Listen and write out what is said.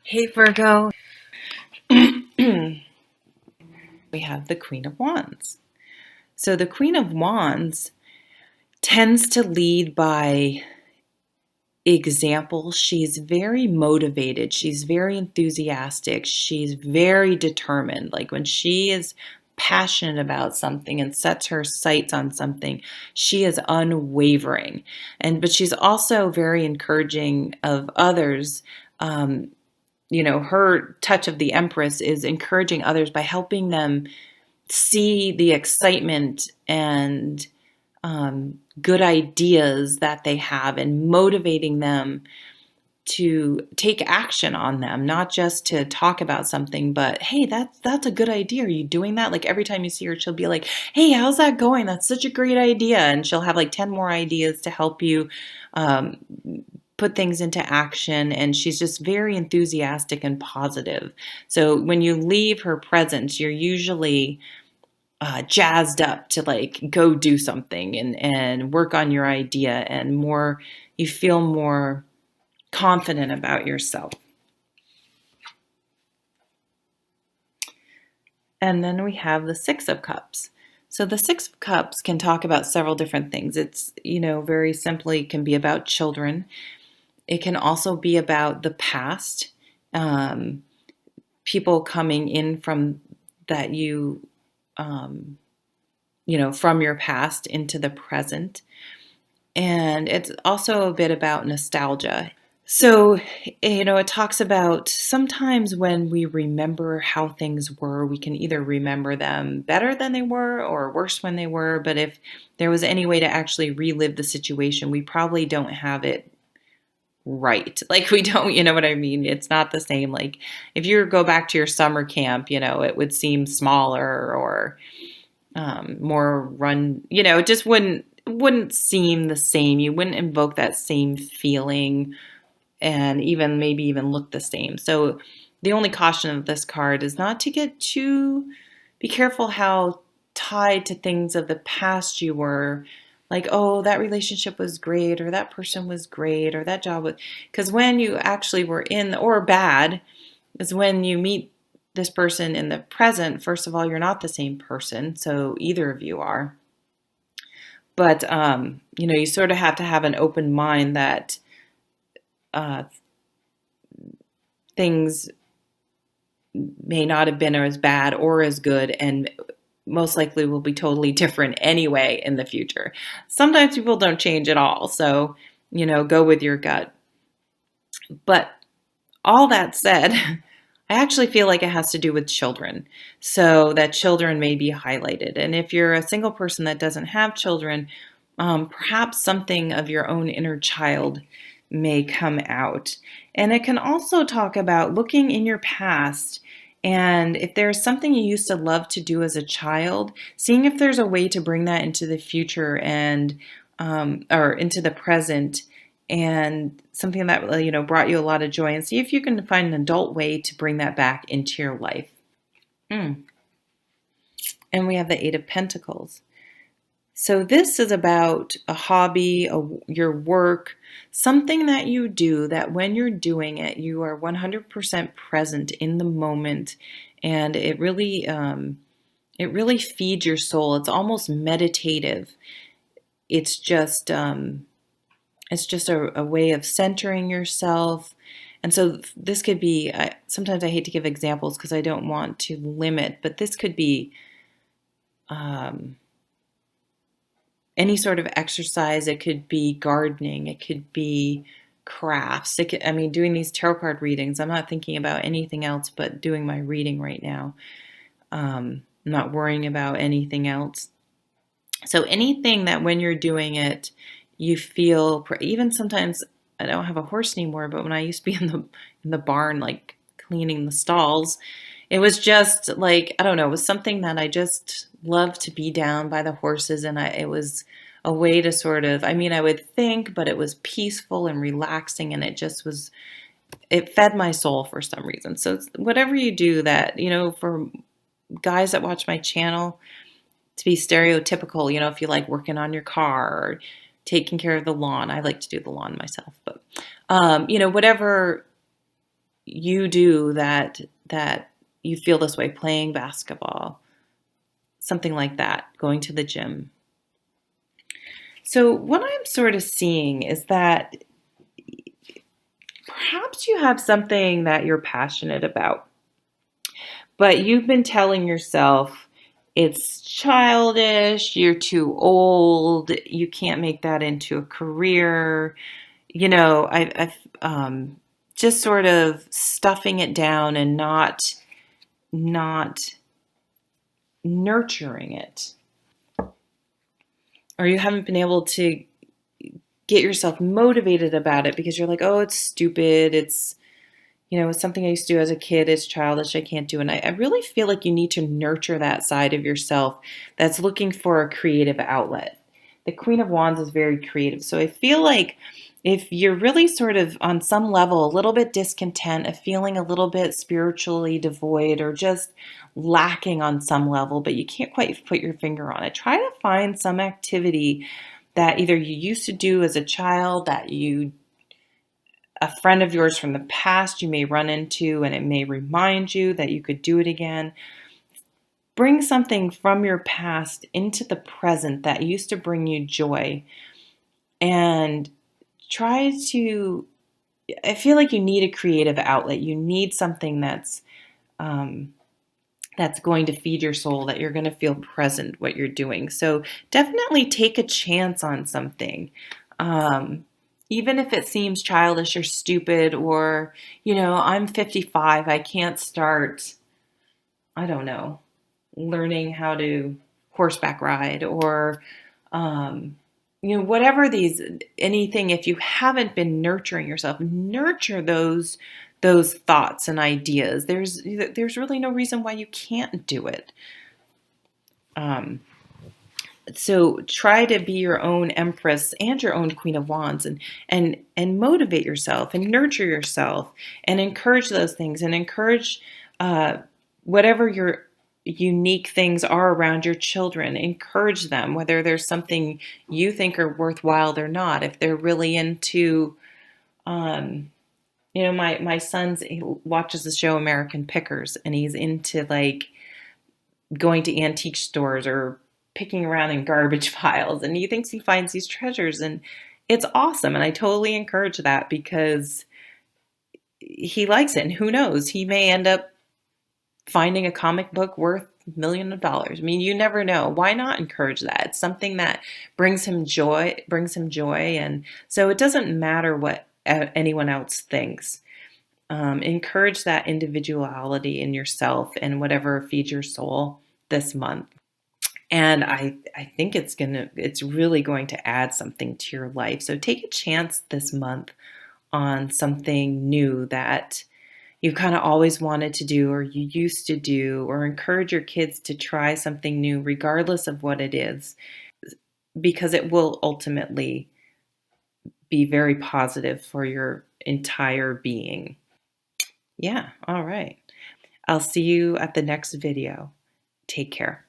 Hey Virgo, we have the Queen of Wands. So the Queen of Wands tends to lead by example. She's very motivated. She's very enthusiastic. She's very determined. Like when she is passionate about something and sets her sights on something, she is unwavering. But she's also very encouraging of others. Her touch of the Empress is encouraging others by helping them see the excitement and good ideas that they have and motivating them to take action on them, not just to talk about something, but hey, that's a good idea. Are you doing that? Like every time you see her, she'll be like, hey, how's that going? That's such a great idea. And she'll have like 10 more ideas to help you um, put things into action. And she's just very enthusiastic and positive. So when you leave her presence, you're usually jazzed up to like go do something and work on your idea and more, you feel more confident about yourself. And then we have the Six of Cups. So the Six of Cups can talk about several different things. It's, very simply can be about children. It can also be about the past, people coming in from that from your past into the present. And it's also a bit about nostalgia. So, it talks about sometimes when we remember how things were, we can either remember them better than they were or worse when they were. But if there was any way to actually relive the situation, we probably don't have it right. Like we don't, you know what I mean? It's not the same. Like if you go back to your summer camp, it would seem smaller or more run, it just wouldn't seem the same. You wouldn't invoke that same feeling and even maybe even look the same. So the only caution of this card is not to be careful how tied to things of the past you were. Like, oh, that relationship was great, or that person was great, or that job was, because when you actually were in, or bad, is when you meet this person in the present. First of all, you're not the same person, so either of you are. But, you sort of have to have an open mind that uh, things may not have been as bad or as good and most likely will be totally different anyway in the future. Sometimes people don't change at all. So, go with your gut. But all that said, I actually feel like it has to do with children. So that children may be highlighted. And if you're a single person that doesn't have children, perhaps something of your own inner child may come out. And it can also talk about looking in your past and if there's something you used to love to do as a child, seeing if there's a way to bring that into the future and or into the present and something that brought you a lot of joy, and see if you can find an adult way to bring that back into your life. And we have the Eight of Pentacles. So this is about a hobby, your work, something that you do that when you're doing it, you are 100% present in the moment, and it really feeds your soul. It's almost meditative. It's just a way of centering yourself. And so this could be, sometimes I hate to give examples because I don't want to limit, but this could be any sort of exercise. It could be gardening. It could be crafts. Doing these tarot card readings, I'm not thinking about anything else but doing my reading right now. I'm not worrying about anything else. So anything that when you're doing it, you feel, even sometimes I don't have a horse anymore, but when I used to be in the barn, like cleaning the stalls, it was just like, I don't know, it was something that I just loved to be down by the horses. And it was a way to sort of, I would think, but it was peaceful and relaxing. And it fed my soul for some reason. So whatever you do that, for guys that watch my channel, to be stereotypical, if you like working on your car or taking care of the lawn. I like to do the lawn myself, but, whatever you do that you feel this way, playing basketball, something like that, going to the gym. So what I'm sort of seeing is that perhaps you have something that you're passionate about, but you've been telling yourself it's childish, you're too old, you can't make that into a career. I've just sort of stuffing it down and not nurturing it. Or you haven't been able to get yourself motivated about it because you're like, oh, it's stupid. It's something I used to do as a kid. It's childish. I can't do it. And I really feel like you need to nurture that side of yourself that's looking for a creative outlet. The Queen of Wands is very creative. So I feel like if you're really sort of on some level a little bit discontent, of feeling a little bit spiritually devoid or just lacking on some level, but you can't quite put your finger on it, try to find some activity that either you used to do as a child, a friend of yours from the past you may run into, and it may remind you that you could do it again. Bring something from your past into the present that used to bring you joy, and try to, I feel like you need a creative outlet. You need something that's going to feed your soul, that you're going to feel present what you're doing. So definitely take a chance on something. Even if it seems childish or stupid, or, I'm 55, I can't start, I don't know, learning how to horseback ride, or, whatever anything, if you haven't been nurturing yourself, nurture those thoughts and ideas. There's really no reason why you can't do it. So try to be your own empress and your own Queen of Wands, and motivate yourself and nurture yourself and encourage those things, and encourage whatever your unique things are around your children. Encourage them, whether there's something you think are worthwhile or not. If they're really into, my son's, he watches the show American Pickers, and he's into like going to antique stores or picking around in garbage piles, and he thinks he finds these treasures, and it's awesome. And I totally encourage that because he likes it. And who knows, he may end up finding a comic book worth millions of dollars. I mean, you never know. Why not encourage that? It's something that brings him joy. And so it doesn't matter what anyone else thinks. Encourage that individuality in yourself and whatever feeds your soul this month. And I think it's really going to add something to your life. So take a chance this month on something new that you kind of always wanted to do, or you used to do, or encourage your kids to try something new, regardless of what it is, because it will ultimately be very positive for your entire being. Yeah, all right. I'll see you at the next video. Take care.